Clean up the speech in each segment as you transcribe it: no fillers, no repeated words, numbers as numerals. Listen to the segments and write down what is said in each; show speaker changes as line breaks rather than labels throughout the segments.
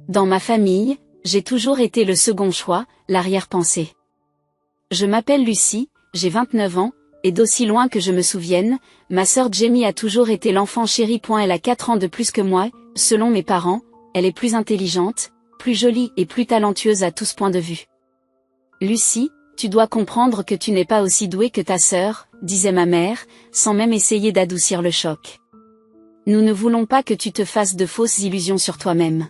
Dans ma famille, j'ai toujours été le second choix, l'arrière-pensée. Je m'appelle Lucie, j'ai 29 ans, et d'aussi loin que je me souvienne, ma sœur Jamie a toujours été l'enfant chéri. Elle a 4 ans de plus que moi, selon mes parents, elle est plus intelligente, plus jolie et plus talentueuse à tous points de vue. Lucie, tu dois comprendre que tu n'es pas aussi douée que ta sœur, disait ma mère, sans même essayer d'adoucir le choc. Nous ne voulons pas que tu te fasses de fausses illusions sur toi-même.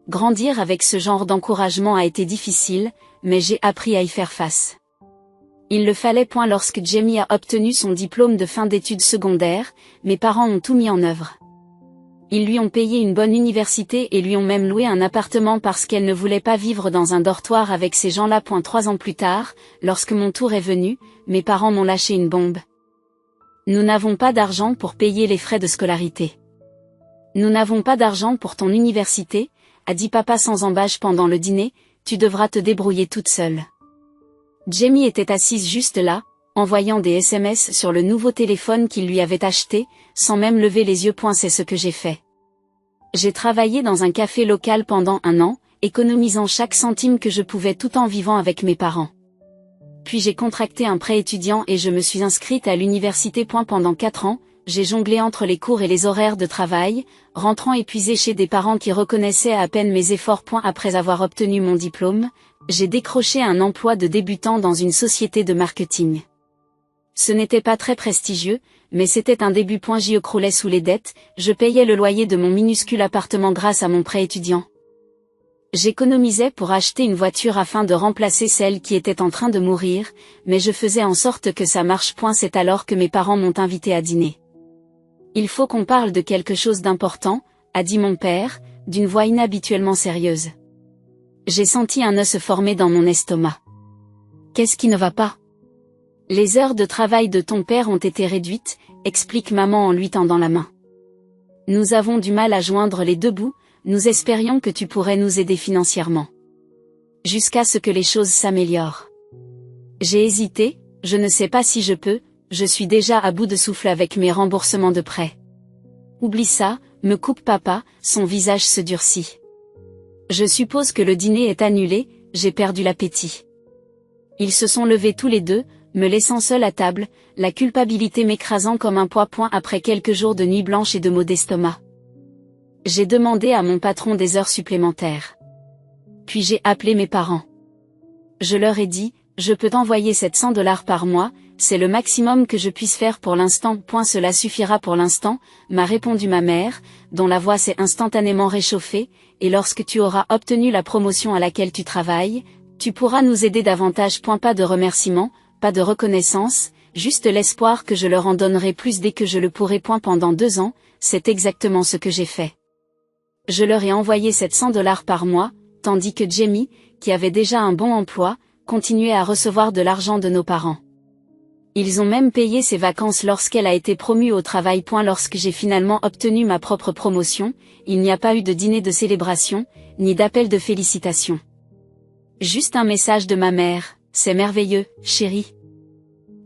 Grandir avec ce genre d'encouragement a été difficile, mais j'ai appris à y faire face. Il le fallait. Lorsque Jamie a obtenu son diplôme de fin d'études secondaires, mes parents ont tout mis en œuvre. Ils lui ont payé une bonne université et lui ont même loué un appartement parce qu'elle ne voulait pas vivre dans un dortoir avec ces gens-là. 3 ans plus tard, lorsque mon tour est venu, mes parents m'ont lâché une bombe. Nous n'avons pas d'argent pour payer les frais de scolarité. Nous n'avons pas d'argent pour ton université, a dit papa sans embâche pendant le dîner, tu devras te débrouiller toute seule. Jamie était assise juste là, envoyant des SMS sur le nouveau téléphone qu'il lui avait acheté, sans même lever les yeux. C'est ce que j'ai fait. J'ai travaillé dans un café local pendant 1 an, économisant chaque centime que je pouvais tout en vivant avec mes parents. Puis j'ai contracté un prêt étudiant et je me suis inscrite à l'université. Pendant 4 ans, j'ai jonglé entre les cours et les horaires de travail, rentrant épuisée chez des parents qui reconnaissaient à peine mes efforts. Après avoir obtenu mon diplôme, j'ai décroché un emploi de débutant dans une société de marketing. Ce n'était pas très prestigieux, mais c'était un début. J'y croulais sous les dettes, je payais le loyer de mon minuscule appartement grâce à mon prêt étudiant. J'économisais pour acheter une voiture afin de remplacer celle qui était en train de mourir, mais je faisais en sorte que ça marche. C'est alors que mes parents m'ont invité à dîner. Il faut qu'on parle de quelque chose d'important, a dit mon père, d'une voix inhabituellement sérieuse. J'ai senti un nœud se former dans mon estomac. Qu'est-ce qui ne va pas? Les heures de travail de ton père ont été réduites, explique maman en lui tendant la main. Nous avons du mal à joindre les deux bouts, nous espérions que tu pourrais nous aider financièrement. Jusqu'à ce que les choses s'améliorent. J'ai hésité, je ne sais pas si je peux, je suis déjà à bout de souffle avec mes remboursements de prêt. Oublie ça, me coupe papa, son visage se durcit. Je suppose que le dîner est annulé, j'ai perdu l'appétit. Ils se sont levés tous les deux, me laissant seule à table, la culpabilité m'écrasant comme un poids. Après quelques jours de nuit blanche et de maux d'estomac. J'ai demandé à mon patron des heures supplémentaires. Puis j'ai appelé mes parents. Je leur ai dit, je peux t'envoyer $700 par mois, c'est le maximum que je puisse faire pour l'instant. Cela suffira pour l'instant, m'a répondu ma mère, dont la voix s'est instantanément réchauffée, et lorsque tu auras obtenu la promotion à laquelle tu travailles, tu pourras nous aider davantage. Pas de remerciements, pas de reconnaissance, juste l'espoir que je leur en donnerai plus dès que je le pourrai. Pendant 2 ans, c'est exactement ce que j'ai fait. Je leur ai envoyé $700 par mois, tandis que Jamie, qui avait déjà un bon emploi, continuait à recevoir de l'argent de nos parents. Ils ont même payé ses vacances lorsqu'elle a été promue au travail. Lorsque j'ai finalement obtenu ma propre promotion, il n'y a pas eu de dîner de célébration, ni d'appel de félicitations. Juste un message de ma mère, c'est merveilleux, chérie.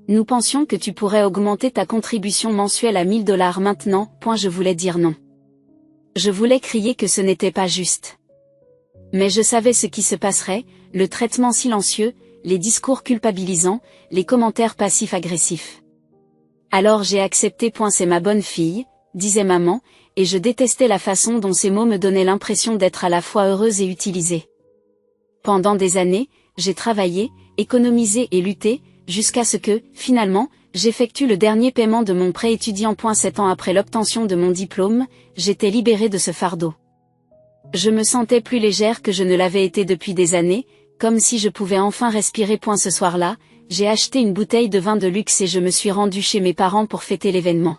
Nous pensions que tu pourrais augmenter ta contribution mensuelle à $1000 maintenant. Je voulais dire non. Je voulais crier que ce n'était pas juste. Mais je savais ce qui se passerait, le traitement silencieux, les discours culpabilisants, les commentaires passifs-agressifs. Alors j'ai accepté. C'est ma bonne fille, disait maman, et je détestais la façon dont ces mots me donnaient l'impression d'être à la fois heureuse et utilisée. Pendant des années, j'ai travaillé, économisé et lutté, jusqu'à ce que, finalement, j'effectue le dernier paiement de mon prêt étudiant. 7 ans après l'obtention de mon diplôme, j'étais libérée de ce fardeau. Je me sentais plus légère que je ne l'avais été depuis des années, comme si je pouvais enfin respirer. Ce soir-là, j'ai acheté une bouteille de vin de luxe et je me suis rendue chez mes parents pour fêter l'événement.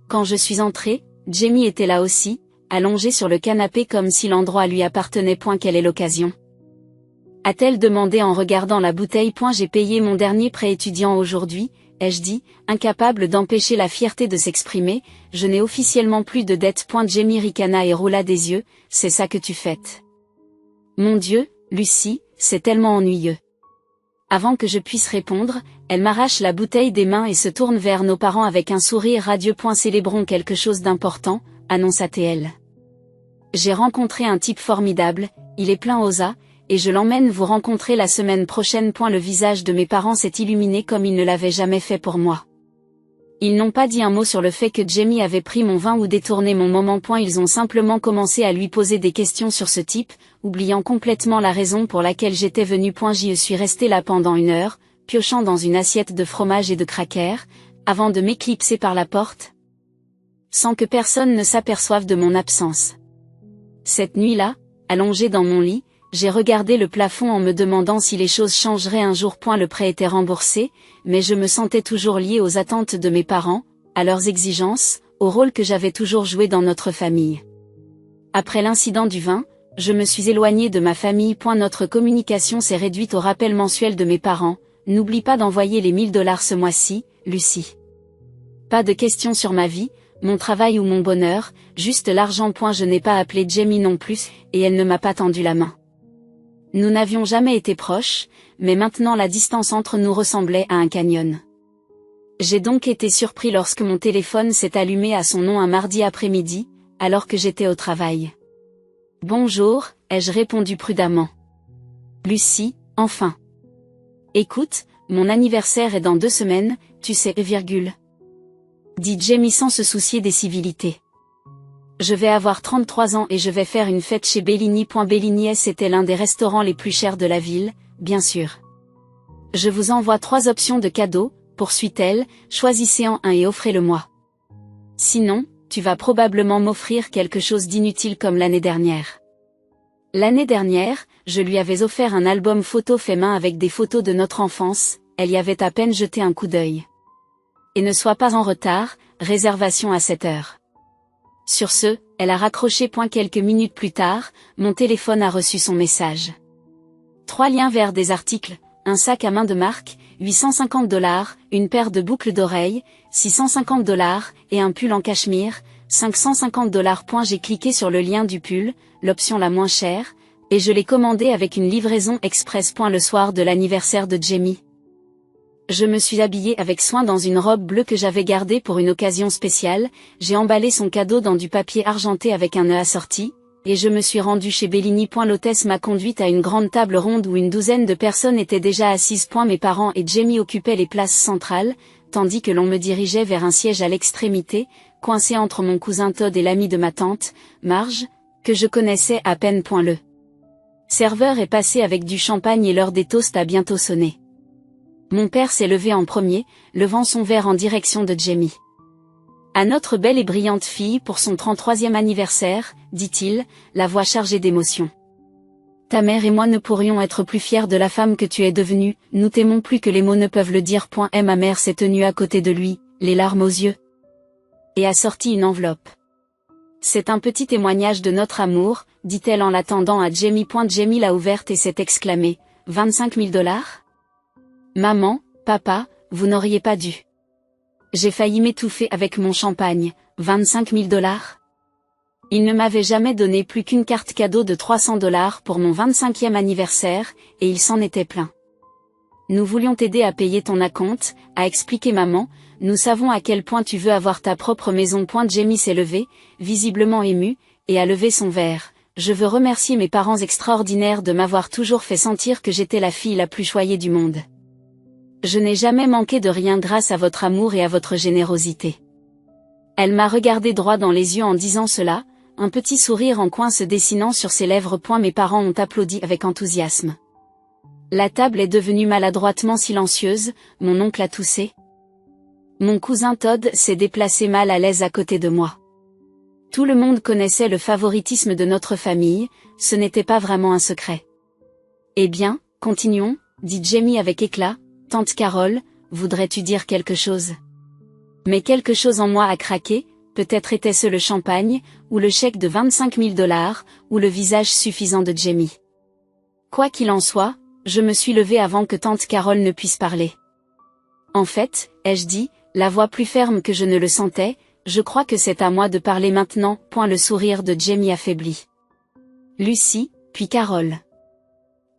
Quand je suis entrée, Jamie était là aussi, allongée sur le canapé comme si l'endroit lui appartenait. Quelle est l'occasion? A-t-elle demandé en regardant la bouteille. J'ai payé mon dernier prêt étudiant aujourd'hui, ai-je dit, incapable d'empêcher la fierté de s'exprimer, je n'ai officiellement plus de dette. Jamie ricana et roula des yeux, c'est ça que tu fêtes. Mon Dieu, Lucie, c'est tellement ennuyeux. Avant que je puisse répondre, elle m'arrache la bouteille des mains et se tourne vers nos parents avec un sourire radieux. Célébrons quelque chose d'important, annonça-t-elle. J'ai rencontré un type formidable, il est plein aux as, et je l'emmène vous rencontrer la semaine prochaine. Le visage de mes parents s'est illuminé comme il ne l'avait jamais fait pour moi. Ils n'ont pas dit un mot sur le fait que Jamie avait pris mon vin ou détourné mon moment. Ils ont simplement commencé à lui poser des questions sur ce type, oubliant complètement la raison pour laquelle j'étais venue. J'y suis restée là pendant 1 heure, piochant dans une assiette de fromage et de crackers, avant de m'éclipser par la porte, sans que personne ne s'aperçoive de mon absence. Cette nuit-là, allongée dans mon lit, j'ai regardé le plafond en me demandant si les choses changeraient un jour. Le prêt était remboursé, mais je me sentais toujours liée aux attentes de mes parents, à leurs exigences, au rôle que j'avais toujours joué dans notre famille. Après l'incident du vin, je me suis éloignée de ma famille. Notre communication s'est réduite au rappel mensuel de mes parents: n'oublie pas d'envoyer les $1000 ce mois-ci, Lucie. Pas de questions sur ma vie, mon travail ou mon bonheur, juste l'argent. Je n'ai pas appelé Jamie non plus, et elle ne m'a pas tendu la main. Nous n'avions jamais été proches, mais maintenant la distance entre nous ressemblait à un canyon. J'ai donc été surpris lorsque mon téléphone s'est allumé à son nom un mardi après-midi, alors que j'étais au travail. Bonjour, ai-je répondu prudemment. Lucie, enfin. Écoute, mon anniversaire est dans 2 semaines, tu sais, dit Jamie sans se soucier des civilités. Je vais avoir 33 ans et je vais faire une fête chez Bellini. Bellini était l'un des restaurants les plus chers de la ville, bien sûr. Je vous envoie 3 options de cadeaux, poursuit-elle, choisissez-en un et offrez-le-moi. Sinon, tu vas probablement m'offrir quelque chose d'inutile comme l'année dernière. L'année dernière, je lui avais offert un album photo fait main avec des photos de notre enfance, elle y avait à peine jeté un coup d'œil. Et ne sois pas en retard, réservation à 7 heures. Sur ce, elle a raccroché. Quelques minutes plus tard, mon téléphone a reçu son message. 3 liens vers des articles, un sac à main de marque, $850, une paire de boucles d'oreilles, $650, et un pull en cachemire, $550. J'ai cliqué sur le lien du pull, l'option la moins chère, et je l'ai commandé avec une livraison express. Le soir de l'anniversaire de Jamie, je me suis habillée avec soin dans une robe bleue que j'avais gardée pour une occasion spéciale, j'ai emballé son cadeau dans du papier argenté avec un nœud assorti, et je me suis rendue chez Bellini. L'hôtesse m'a conduite à une grande table ronde où une douzaine de personnes étaient déjà assises. Mes parents et Jamie occupaient les places centrales, tandis que l'on me dirigeait vers un siège à l'extrémité, coincé entre mon cousin Todd et l'ami de ma tante, Marge, que je connaissais à peine. Le serveur est passé avec du champagne et l'heure des toasts a bientôt sonné. Mon père s'est levé en premier, levant son verre en direction de Jamie. À notre belle et brillante fille pour son 33e anniversaire, dit-il, la voix chargée d'émotion. Ta mère et moi ne pourrions être plus fiers de la femme que tu es devenue, nous t'aimons plus que les mots ne peuvent le dire. Et ma mère s'est tenue à côté de lui, les larmes aux yeux, et a sorti une enveloppe. C'est un petit témoignage de notre amour, dit-elle en l'attendant à Jamie. Jamie l'a ouverte et s'est exclamé, $25 000 ? Maman, papa, vous n'auriez pas dû. J'ai failli m'étouffer avec mon champagne, $25 000 ? Il ne m'avait jamais donné plus qu'une carte cadeau de $300 pour mon 25e anniversaire, et il s'en était plein. Nous voulions t'aider à payer ton acompte, a expliqué maman, nous savons à quel point tu veux avoir ta propre maison. Jamie s'est levé, visiblement ému, et a levé son verre. Je veux remercier mes parents extraordinaires de m'avoir toujours fait sentir que j'étais la fille la plus choyée du monde. Je n'ai jamais manqué de rien grâce à votre amour et à votre générosité. Elle m'a regardé droit dans les yeux en disant cela, un petit sourire en coin se dessinant sur ses lèvres. Mes parents ont applaudi avec enthousiasme. La table est devenue maladroitement silencieuse, mon oncle a toussé. Mon cousin Todd s'est déplacé mal à l'aise à côté de moi. Tout le monde connaissait le favoritisme de notre famille, ce n'était pas vraiment un secret. Eh bien, continuons, dit Jamie avec éclat. Tante Carole, voudrais-tu dire quelque chose? Mais quelque chose en moi a craqué, peut-être était-ce le champagne, ou le chèque de $25 000, ou le visage suffisant de Jamie. Quoi qu'il en soit, je me suis levée avant que tante Carole ne puisse parler. En fait, ai-je dit, la voix plus ferme que je ne le sentais, je crois que c'est à moi de parler maintenant. Le sourire de Jamie affaibli. Lucie, puis Carole.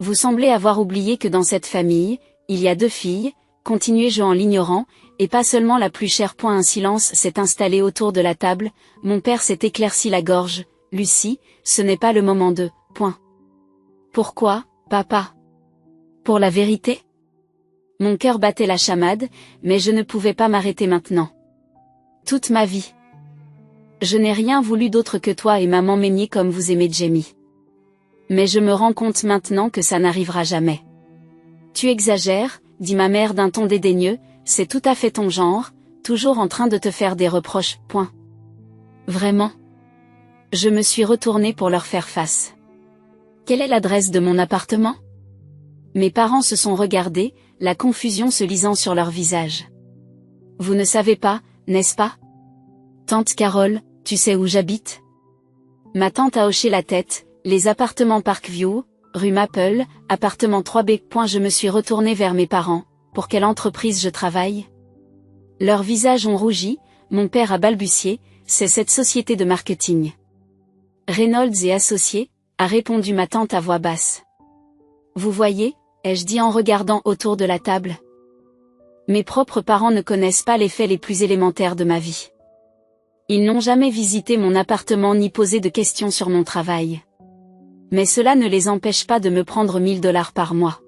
Vous semblez avoir oublié que dans cette famille, il y a 2 filles, continuai-je en l'ignorant, et pas seulement la plus chère. Un silence s'est installé autour de la table, mon père s'est éclairci la gorge, Lucie, ce n'est pas le moment de, point. Pourquoi, papa? Pour la vérité? Mon cœur battait la chamade, mais je ne pouvais pas m'arrêter maintenant. Toute ma vie. Je n'ai rien voulu d'autre que toi et maman m'aimiez comme vous aimez Jamie. Mais je me rends compte maintenant que ça n'arrivera jamais. Tu exagères, dit ma mère d'un ton dédaigneux, c'est tout à fait ton genre, toujours en train de te faire des reproches, point. Vraiment? Je me suis retournée pour leur faire face. Quelle est l'adresse de mon appartement? Mes parents se sont regardés, la confusion se lisant sur leur visage. Vous ne savez pas, n'est-ce pas? Tante Carole, tu sais où j'habite? Ma tante a hoché la tête, les appartements Parkview, rue Maple, appartement 3B. Je me suis retournée vers mes parents, pour quelle entreprise je travaille? Leurs visages ont rougi, mon père a balbutié, c'est cette société de marketing. Reynolds et Associés, a répondu ma tante à voix basse. Vous voyez, ai-je dit en regardant autour de la table. Mes propres parents ne connaissent pas les faits les plus élémentaires de ma vie. Ils n'ont jamais visité mon appartement ni posé de questions sur mon travail. Mais cela ne les empêche pas de me prendre 1 000 $ par mois.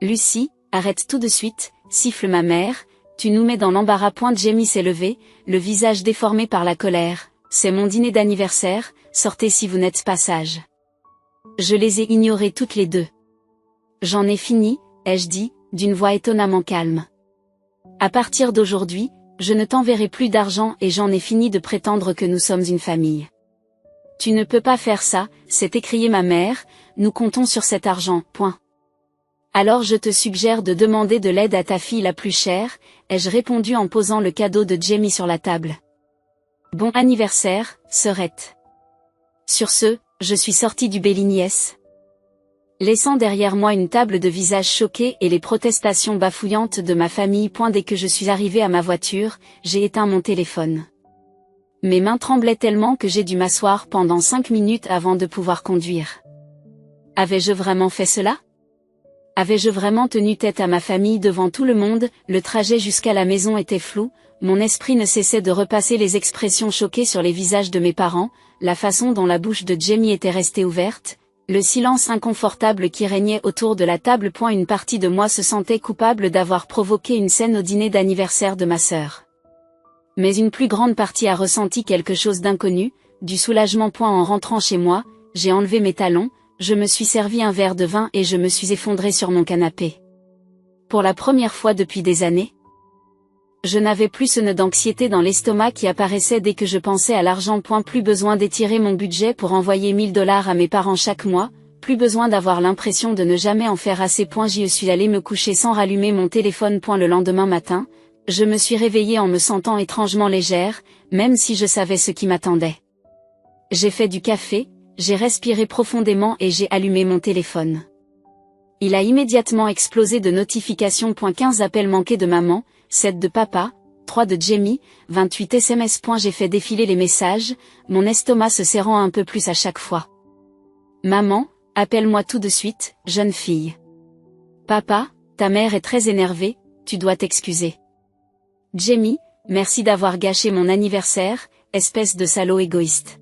Lucie, arrête tout de suite, siffle ma mère, tu nous mets dans l'embarras. Jamie s'est levé, le visage déformé par la colère. C'est mon dîner d'anniversaire, sortez si vous n'êtes pas sage. Je les ai ignorées toutes les deux. J'en ai fini, ai-je dit, d'une voix étonnamment calme. À partir d'aujourd'hui, je ne t'enverrai plus d'argent et j'en ai fini de prétendre que nous sommes une famille. Tu ne peux pas faire ça, s'est écriée ma mère, nous comptons sur cet argent, point. Alors je te suggère de demander de l'aide à ta fille la plus chère, ai-je répondu en posant le cadeau de Jamie sur la table. Bon anniversaire, sœurette. Sur ce, je suis sortie du Béliniès. Laissant derrière moi une table de visages choqués et les protestations bafouillantes de ma famille. Dès que je suis arrivée à ma voiture, j'ai éteint mon téléphone. Mes mains tremblaient tellement que j'ai dû m'asseoir pendant 5 minutes avant de pouvoir conduire. Avais-je vraiment fait cela? Avais-je vraiment tenu tête à ma famille devant tout le monde? Le trajet jusqu'à la maison était flou, mon esprit ne cessait de repasser les expressions choquées sur les visages de mes parents, la façon dont la bouche de Jamie était restée ouverte, le silence inconfortable qui régnait autour de la table. Une partie de moi se sentait coupable d'avoir provoqué une scène au dîner d'anniversaire de ma sœur. Mais une plus grande partie a ressenti quelque chose d'inconnu, du soulagement. En rentrant chez moi, j'ai enlevé mes talons, je me suis servi un verre de vin et je me suis effondrée sur mon canapé. Pour la première fois depuis des années, je n'avais plus ce nœud d'anxiété dans l'estomac qui apparaissait dès que je pensais à l'argent. Plus besoin d'étirer mon budget pour envoyer 1 000 $ à mes parents chaque mois, plus besoin d'avoir l'impression de ne jamais en faire assez. Je suis allée me coucher sans rallumer mon téléphone. Le lendemain matin, je me suis réveillée en me sentant étrangement légère, même si je savais ce qui m'attendait. J'ai fait du café, j'ai respiré profondément et j'ai allumé mon téléphone. Il a immédiatement explosé de notifications. 15 appels manqués de maman, 7 de papa, 3 de Jamie, 28 SMS. J'ai fait défiler les messages, mon estomac se serrant un peu plus à chaque fois. Maman, appelle-moi tout de suite, jeune fille. Papa, ta mère est très énervée, tu dois t'excuser. Jamie, merci d'avoir gâché mon anniversaire, espèce de salaud égoïste.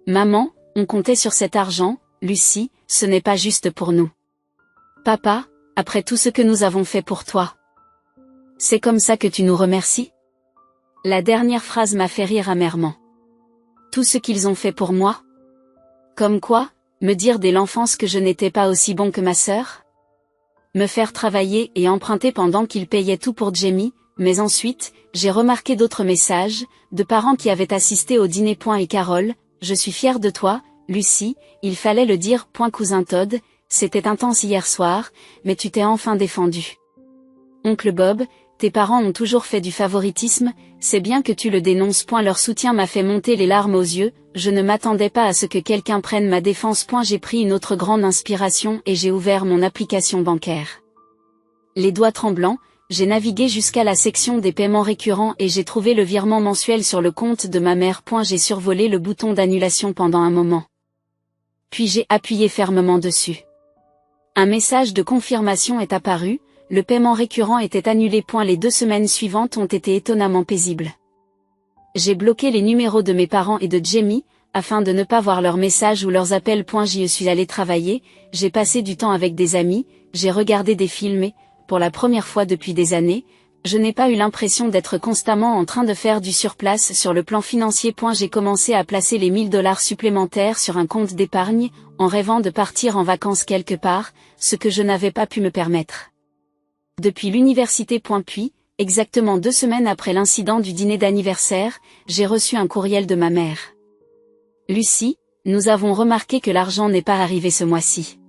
Maman, on comptait sur cet argent, Lucie, ce n'est pas juste pour nous. Papa, après tout ce que nous avons fait pour toi. C'est comme ça que tu nous remercies? La dernière phrase m'a fait rire amèrement. Tout ce qu'ils ont fait pour moi? Comme quoi, me dire dès l'enfance que je n'étais pas aussi bon que ma sœur? Me faire travailler et emprunter pendant qu'ils payaient tout pour Jamie, mais ensuite, j'ai remarqué d'autres messages, de parents qui avaient assisté au dîner. Et Carole, je suis fière de toi, Lucie, il fallait le dire. Cousin Todd, c'était intense hier soir, mais tu t'es enfin défendu. Oncle Bob, tes parents ont toujours fait du favoritisme, c'est bien que tu le dénonces. Leur soutien m'a fait monter les larmes aux yeux, je ne m'attendais pas à ce que quelqu'un prenne ma défense. J'ai pris une autre grande inspiration et j'ai ouvert mon application bancaire. Les doigts tremblants, j'ai navigué jusqu'à la section des paiements récurrents et j'ai trouvé le virement mensuel sur le compte de ma mère. J'ai survolé le bouton d'annulation pendant un moment. Puis j'ai appuyé fermement dessus. Un message de confirmation est apparu, le paiement récurrent était annulé. Les 2 semaines suivantes ont été étonnamment paisibles. J'ai bloqué les numéros de mes parents et de Jamie, afin de ne pas voir leurs messages ou leurs appels. J'y suis allé travailler, j'ai passé du temps avec des amis, j'ai regardé des films et, pour la première fois depuis des années, je n'ai pas eu l'impression d'être constamment en train de faire du surplace sur le plan financier. J'ai commencé à placer les 1000 $ supplémentaires sur un compte d'épargne, en rêvant de partir en vacances quelque part, ce que je n'avais pas pu me permettre. Depuis l'université. Puis, exactement 2 semaines après l'incident du dîner d'anniversaire, j'ai reçu un courriel de ma mère. Lucie, nous avons remarqué que l'argent n'est pas arrivé ce mois-ci.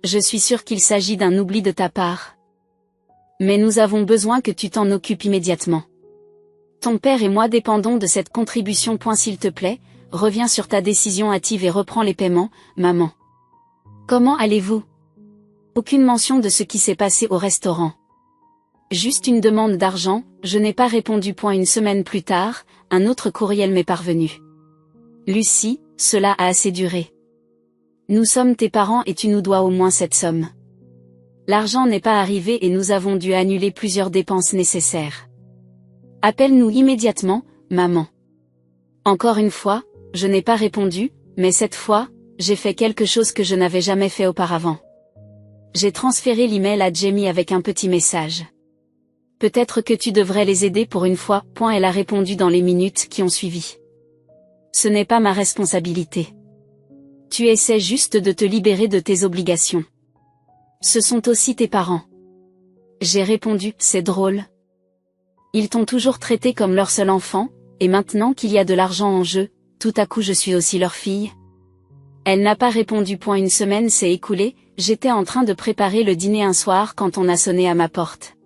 Je suis sûre qu'il s'agit d'un oubli de ta part. Mais nous avons besoin que tu t'en occupes immédiatement. Ton père et moi dépendons de cette contribution. S'il te plaît, reviens sur ta décision hâtive et reprends les paiements, maman. Comment allez-vous? Aucune mention de ce qui s'est passé au restaurant. Juste une demande d'argent, je n'ai pas répondu. Une semaine plus tard, un autre courriel m'est parvenu. Lucie, cela a assez duré. Nous sommes tes parents et tu nous dois au moins cette somme. L'argent n'est pas arrivé et nous avons dû annuler plusieurs dépenses nécessaires. Appelle-nous immédiatement, maman. Encore une fois, je n'ai pas répondu, mais cette fois, j'ai fait quelque chose que je n'avais jamais fait auparavant. J'ai transféré l'email à Jamie avec un petit message. Peut-être que tu devrais les aider pour une fois. Elle a répondu dans les minutes qui ont suivi. Ce n'est pas ma responsabilité. Tu essaies juste de te libérer de tes obligations. Ce sont aussi tes parents. J'ai répondu, c'est drôle. Ils t'ont toujours traité comme leur seul enfant, et maintenant qu'il y a de l'argent en jeu, tout à coup je suis aussi leur fille. Elle n'a pas répondu. Une semaine s'est écoulée, j'étais en train de préparer le dîner un soir quand on a sonné à ma porte.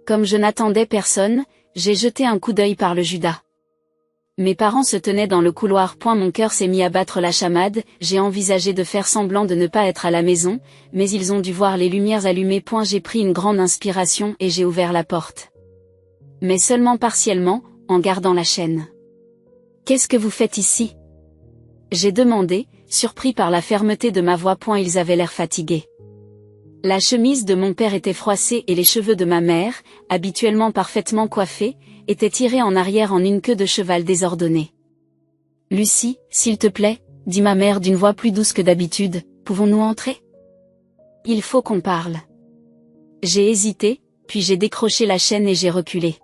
Comme je n'attendais personne, j'ai jeté un coup d'œil par le Judas. Mes parents se tenaient dans le couloir. Mon cœur s'est mis à battre la chamade, j'ai envisagé de faire semblant de ne pas être à la maison, mais ils ont dû voir les lumières allumées. J'ai pris une grande inspiration et j'ai ouvert la porte. Mais seulement partiellement, en gardant la chaîne. Qu'est-ce que vous faites ici? J'ai demandé, surpris par la fermeté de ma voix. Ils avaient l'air fatigués. La chemise de mon père était froissée et les cheveux de ma mère, habituellement parfaitement coiffés, étaient tirés en arrière en une queue de cheval désordonnée. Lucie, s'il te plaît, dit ma mère d'une voix plus douce que d'habitude, pouvons-nous entrer? Il faut qu'on parle. J'ai hésité, puis j'ai décroché la chaîne et j'ai reculé.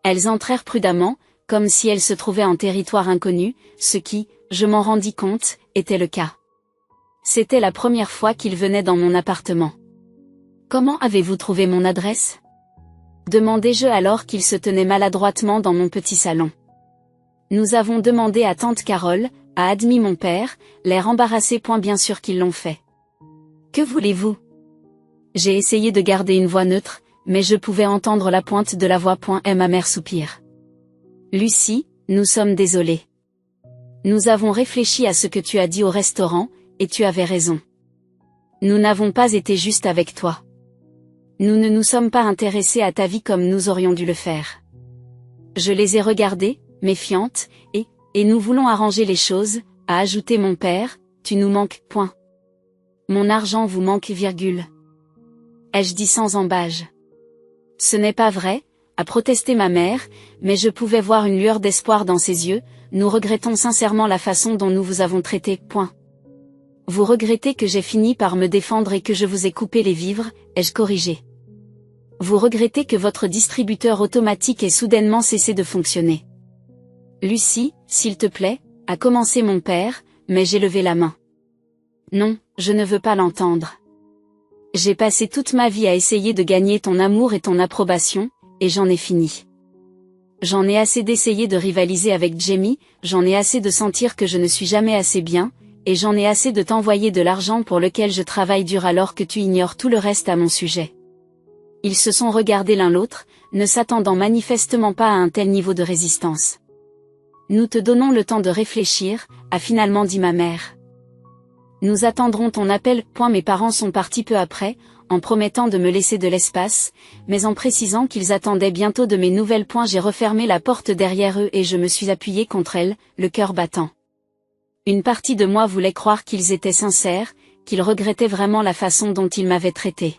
Elles entrèrent prudemment, comme si elles se trouvaient en territoire inconnu, ce qui, je m'en rendis compte, était le cas. C'était la première fois qu'ils venaient dans mon appartement. Comment avez-vous trouvé mon adresse? Demandai-je alors qu'ils se tenaient maladroitement dans mon petit salon. Nous avons demandé à tante Carole, a admis mon père, l'air embarrassé. Bien sûr qu'ils l'ont fait. Que voulez-vous? J'ai essayé de garder une voix neutre, mais je pouvais entendre la pointe de la voix. Et ma mère soupire. Lucie, nous sommes désolés. Nous avons réfléchi à ce que tu as dit au restaurant, et tu avais raison. Nous n'avons pas été justes avec toi. Nous ne nous sommes pas intéressés à ta vie comme nous aurions dû le faire. Je les ai regardés, méfiante, et nous voulons arranger les choses, a ajouté mon père, tu nous manques. Mon argent vous manque, virgule. Ai-je dit sans embâge. Ce n'est pas vrai, a protesté ma mère, mais je pouvais voir une lueur d'espoir dans ses yeux, nous regrettons sincèrement la façon dont nous vous avons traité. Vous regrettez que j'ai fini par me défendre et que je vous ai coupé les vivres, ai-je corrigé. Vous regrettez que votre distributeur automatique ait soudainement cessé de fonctionner. Lucie, s'il te plaît, a commencé mon père, mais j'ai levé la main. Non, je ne veux pas l'entendre. J'ai passé toute ma vie à essayer de gagner ton amour et ton approbation, et j'en ai fini. J'en ai assez d'essayer de rivaliser avec Jamie, j'en ai assez de sentir que je ne suis jamais assez bien, et j'en ai assez de t'envoyer de l'argent pour lequel je travaille dur alors que tu ignores tout le reste à mon sujet. Ils se sont regardés l'un l'autre, ne s'attendant manifestement pas à un tel niveau de résistance. Nous te donnons le temps de réfléchir, a finalement dit ma mère. Nous attendrons ton appel. Mes parents sont partis peu après, en promettant de me laisser de l'espace, mais en précisant qu'ils attendaient bientôt de mes nouvelles. J'ai refermé la porte derrière eux et je me suis appuyée contre elle, le cœur battant. Une partie de moi voulait croire qu'ils étaient sincères, qu'ils regrettaient vraiment la façon dont ils m'avaient traité.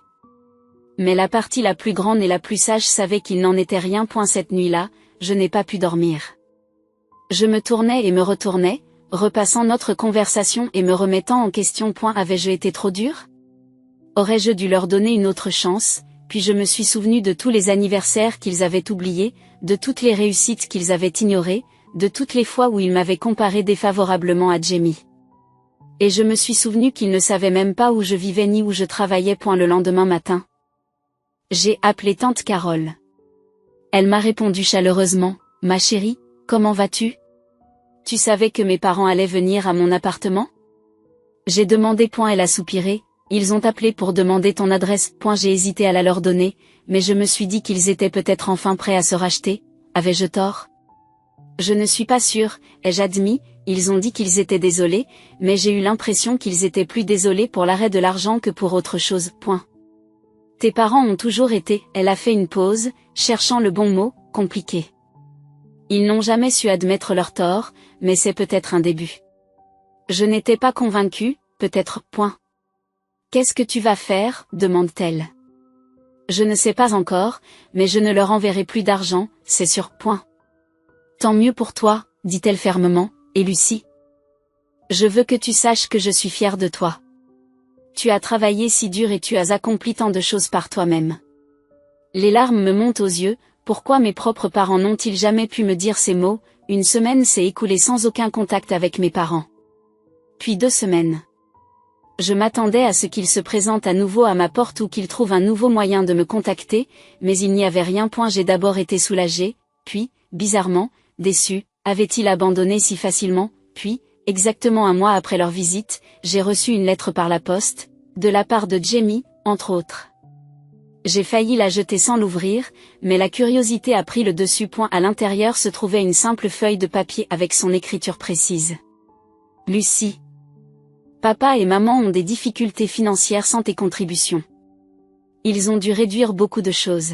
Mais la partie la plus grande et la plus sage savait qu'il n'en était rien. Cette nuit-là, je n'ai pas pu dormir. Je me tournais et me retournais, repassant notre conversation et me remettant en question. Avais-je été trop dur? Aurais-je dû leur donner une autre chance? Puis je me suis souvenu de tous les anniversaires qu'ils avaient oubliés, de toutes les réussites qu'ils avaient ignorées, de toutes les fois où ils m'avaient comparé défavorablement à Jamie. Et je me suis souvenu qu'ils ne savaient même pas où je vivais ni où je travaillais. Le lendemain matin, j'ai appelé tante Carole. Elle m'a répondu chaleureusement, « Ma chérie, comment vas-tu? Tu savais que mes parents allaient venir à mon appartement? » J'ai demandé. Elle a soupiré, « Ils ont appelé pour demander ton adresse. » J'ai hésité à la leur donner, mais je me suis dit qu'ils étaient peut-être enfin prêts à se racheter. Avais-je tort? Je ne suis pas sûre, ai-je admis. Ils ont dit qu'ils étaient désolés, mais j'ai eu l'impression qu'ils étaient plus désolés pour l'arrêt de l'argent que pour autre chose. Tes parents ont toujours été, elle a fait une pause, cherchant le bon mot, compliqué. Ils n'ont jamais su admettre leur tort, mais c'est peut-être un début. Je n'étais pas convaincue, peut-être. Qu'est-ce que tu vas faire, demande-t-elle. Je ne sais pas encore, mais je ne leur enverrai plus d'argent, c'est sûr. Tant mieux pour toi, dit-elle fermement, et Lucie? Je veux que tu saches que je suis fière de toi. Tu as travaillé si dur et tu as accompli tant de choses par toi-même. Les larmes me montent aux yeux. Pourquoi mes propres parents n'ont-ils jamais pu me dire ces mots? Une semaine s'est écoulée sans aucun contact avec mes parents. Puis 2 semaines. Je m'attendais à ce qu'ils se présentent à nouveau à ma porte ou qu'ils trouvent un nouveau moyen de me contacter, mais il n'y avait rien. J'ai d'abord été soulagée, puis, bizarrement, déçue. Avait-il abandonné si facilement? Puis, exactement un mois après leur visite, j'ai reçu une lettre par la poste, de la part de Jamie, entre autres. J'ai failli la jeter sans l'ouvrir, mais la curiosité a pris le dessus. À l'intérieur se trouvait une simple feuille de papier avec son écriture précise. Lucie. Papa et maman ont des difficultés financières sans tes contributions. Ils ont dû réduire beaucoup de choses.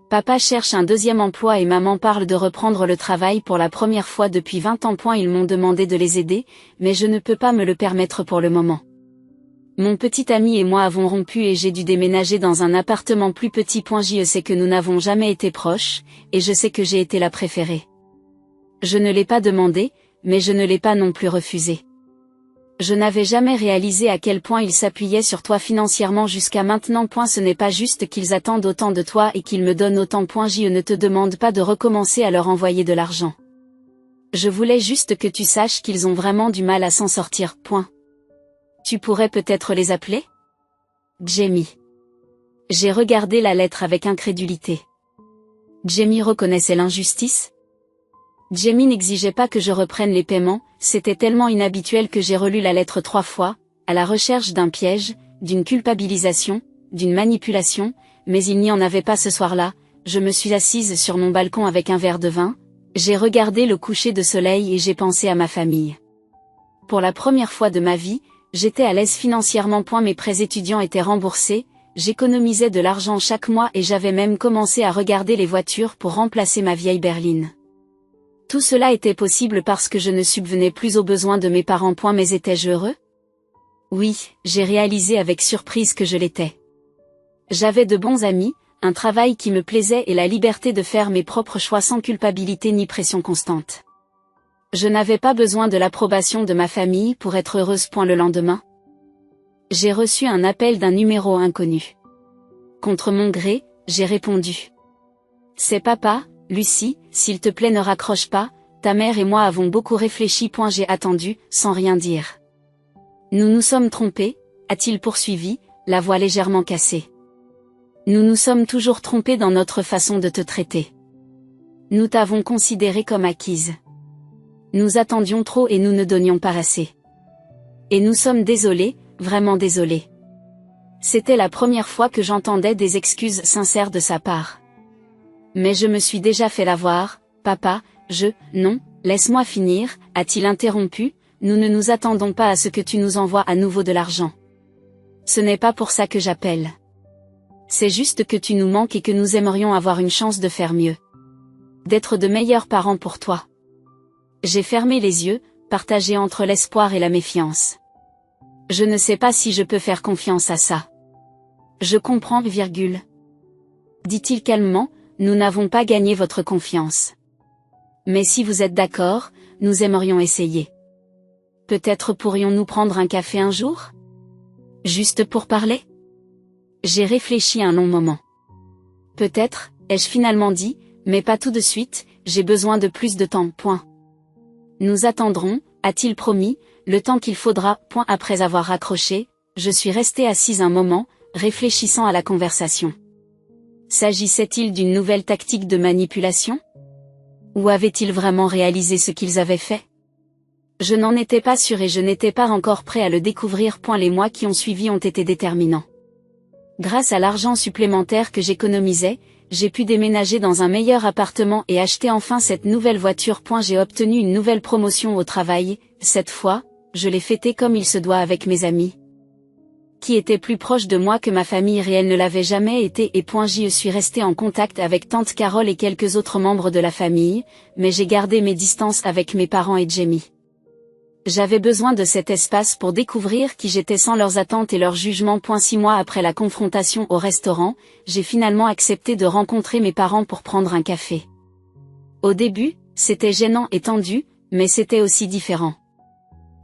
Papa cherche un 2e emploi et maman parle de reprendre le travail pour la première fois depuis 20 ans. Ils m'ont demandé de les aider, mais je ne peux pas me le permettre pour le moment. Mon petit ami et moi avons rompu et j'ai dû déménager dans un appartement plus petit. Je sais que nous n'avons jamais été proches, et je sais que j'ai été la préférée. Je ne l'ai pas demandé, mais je ne l'ai pas non plus refusé. Je n'avais jamais réalisé à quel point ils s'appuyaient sur toi financièrement jusqu'à maintenant. Ce n'est pas juste qu'ils attendent autant de toi et qu'ils me donnent autant. Je ne te demande pas de recommencer à leur envoyer de l'argent. Je voulais juste que tu saches qu'ils ont vraiment du mal à s'en sortir. Tu pourrais peut-être les appeler? Jamie. J'ai regardé la lettre avec incrédulité. Jamie reconnaissait l'injustice? Jamie n'exigeait pas que je reprenne les paiements, c'était tellement inhabituel que j'ai relu la lettre 3 fois, à la recherche d'un piège, d'une culpabilisation, d'une manipulation, mais il n'y en avait pas ce soir-là. Je me suis assise sur mon balcon avec un verre de vin, j'ai regardé le coucher de soleil et j'ai pensé à ma famille. Pour la première fois de ma vie, j'étais à l'aise financièrement. Mes prêts étudiants étaient remboursés, j'économisais de l'argent chaque mois et j'avais même commencé à regarder les voitures pour remplacer ma vieille berline. Tout cela était possible parce que je ne subvenais plus aux besoins de mes parents. Mais étais-je heureux? Oui, j'ai réalisé avec surprise que je l'étais. J'avais de bons amis, un travail qui me plaisait et la liberté de faire mes propres choix sans culpabilité ni pression constante. Je n'avais pas besoin de l'approbation de ma famille pour être heureuse. Le lendemain, j'ai reçu un appel d'un numéro inconnu. Contre mon gré, j'ai répondu. C'est papa. Lucie, s'il te plaît ne raccroche pas, ta mère et moi avons beaucoup réfléchi. J'ai attendu, sans rien dire. Nous nous sommes trompés, a-t-il poursuivi, la voix légèrement cassée. Nous nous sommes toujours trompés dans notre façon de te traiter. Nous t'avons considérée comme acquise. Nous attendions trop et nous ne donnions pas assez. Et nous sommes désolés, vraiment désolés. C'était la première fois que j'entendais des excuses sincères de sa part. Mais je me suis déjà fait l'avoir, papa, non, laisse-moi finir, a-t-il interrompu, nous ne nous attendons pas à ce que tu nous envoies à nouveau de l'argent. Ce n'est pas pour ça que j'appelle. C'est juste que tu nous manques et que nous aimerions avoir une chance de faire mieux. D'être de meilleurs parents pour toi. J'ai fermé les yeux, partagé entre l'espoir et la méfiance. Je ne sais pas si je peux faire confiance à ça. Je comprends, dit-il calmement. Nous n'avons pas gagné votre confiance. Mais si vous êtes d'accord, nous aimerions essayer. Peut-être pourrions-nous prendre un café un jour? Juste pour parler? J'ai réfléchi un long moment. Peut-être, ai-je finalement dit, mais pas tout de suite, j'ai besoin de plus de temps, point. Nous attendrons, a-t-il promis, le temps qu'il faudra, point. Après avoir raccroché, je suis restée assise un moment, réfléchissant à la conversation. S'agissait-il d'une nouvelle tactique de manipulation? Ou avaient-ils vraiment réalisé ce qu'ils avaient fait? Je n'en étais pas sûre et je n'étais pas encore prêt à le découvrir. Les mois qui ont suivi ont été déterminants. Grâce à l'argent supplémentaire que j'économisais, j'ai pu déménager dans un meilleur appartement et acheter enfin cette nouvelle voiture. J'ai obtenu une nouvelle promotion au travail, cette fois, je l'ai fêtée comme il se doit avec mes amis, qui étaient plus proches de moi que ma famille réelle ne l'avait jamais été et j'y suis restée en contact avec tante Carole et quelques autres membres de la famille, mais j'ai gardé mes distances avec mes parents et Jamie. J'avais besoin de cet espace pour découvrir qui j'étais sans leurs attentes et leurs jugements. 6 mois après la confrontation au restaurant, j'ai finalement accepté de rencontrer mes parents pour prendre un café. Au début, c'était gênant et tendu, mais c'était aussi différent.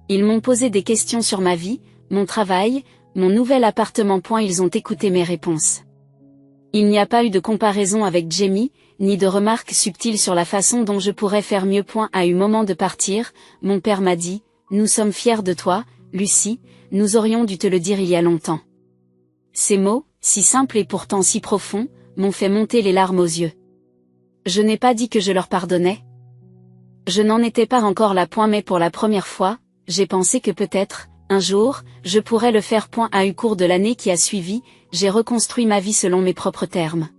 Ils m'ont posé des questions sur ma vie, mon travail, mon nouvel appartement. Ils ont écouté mes réponses. Il n'y a pas eu de comparaison avec Jamie, ni de remarques subtiles sur la façon dont je pourrais faire mieux. À un moment de partir, mon père m'a dit: nous sommes fiers de toi, Lucie, nous aurions dû te le dire il y a longtemps. Ces mots, si simples et pourtant si profonds, m'ont fait monter les larmes aux yeux. Je n'ai pas dit que je leur pardonnais. Je n'en étais pas encore là. Mais pour la première fois, j'ai pensé que peut-être, un jour, je pourrais le faire. À un cours de l'année qui a suivi, j'ai reconstruit ma vie selon mes propres termes.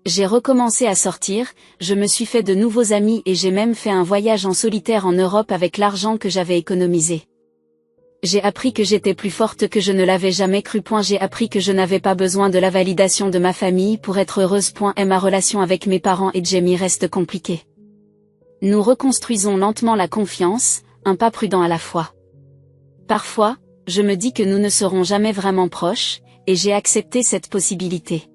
J'ai recommencé à sortir, je me suis fait de nouveaux amis et j'ai même fait un voyage en solitaire en Europe avec l'argent que j'avais économisé. J'ai appris que j'étais plus forte que je ne l'avais jamais cru. J'ai appris que je n'avais pas besoin de la validation de ma famille pour être heureuse. Et ma relation avec mes parents et Jamie reste compliquée. Nous reconstruisons lentement la confiance, un pas prudent à la fois. Parfois, je me dis que nous ne serons jamais vraiment proches, et j'ai accepté cette possibilité.